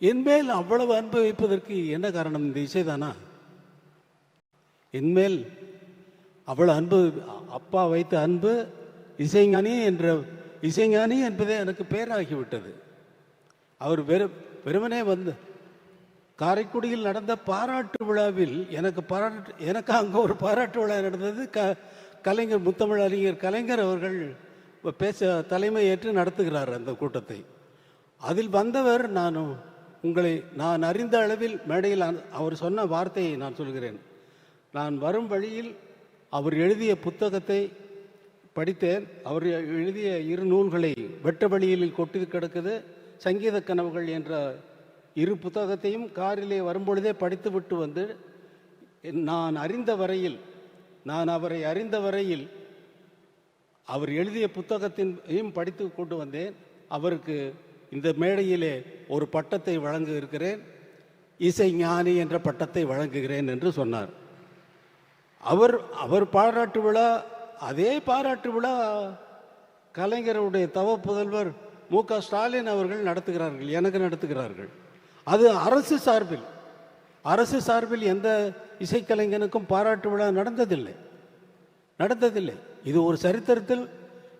என்மேல் அவ்வளவு அன்பு வைப்பதற்கு என்ன காரணம்? இந்த இசைதானா? என்மேல் அவ்வளவு அன்பு, அப்பா வைத்த அன்பு இசைஞானி என்பதே எனக்கு பேராகிவிட்டது. அவர் வெறுமனே வந்து காரைக்குடியில் நடந்த பாராட்டு விழாவில் எனக்கு அங்கே ஒரு பாராட்டு விழா நடந்தது. கலைஞர், முத்தமிழ் அறிஞர் கலைஞர் அவர்கள் தலைமை ஏற்று நடத்துகிறார் அந்த கூட்டத்தை. அதில் வந்தவர் நான் அறிந்த அளவில் மேடையில் அவர் சொன்ன வார்த்தையை நான் சொல்கிறேன். நான் வரும் வழியில் அவர் எழுதிய புத்தகத்தை படித்தேன். அவர் எழுதிய 2 நூல்களை வெட்ட வழியில் கொட்டி கிடக்குது, சங்கீத கனவுகள் என்ற 2 புத்தகத்தையும் காரிலே வரும்பொழுதே படித்து விட்டு வந்து நான் அவரை அறிந்த வரையில் அவர் எழுதிய புத்தகத்தையும் படித்து கொண்டு வந்தேன். அவருக்கு இந்த மேடையிலே ஒரு பட்டத்தை வழங்க இருக்கிறேன், இசை ஞானி என்ற பட்டத்தை வழங்குகிறேன் என்று சொன்னார். அவர் பாராட்டு விழா, அதே பாராட்டு விழா கலைஞருடைய தவ புதல்வர் மு.க. ஸ்டாலின் அவர்கள் நடத்துகிறார்கள், எனக்கு நடத்துகிறார்கள். அது அரசு சார்பில் எந்த இசைக்கலைஞனுக்கும் பாராட்டு விழா நடந்ததில்லை. இது ஒரு சரித்திரத்தில்,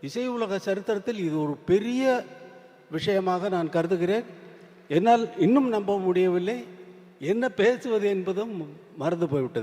இசை உலக சரித்திரத்தில் இது ஒரு பெரிய விஷயமாக நான் கருதுகிறேன். என்னால் இன்னும் நம்ப முடியவில்லை. என்ன பேசுவது என்பதும் மறந்து போய்விட்டது.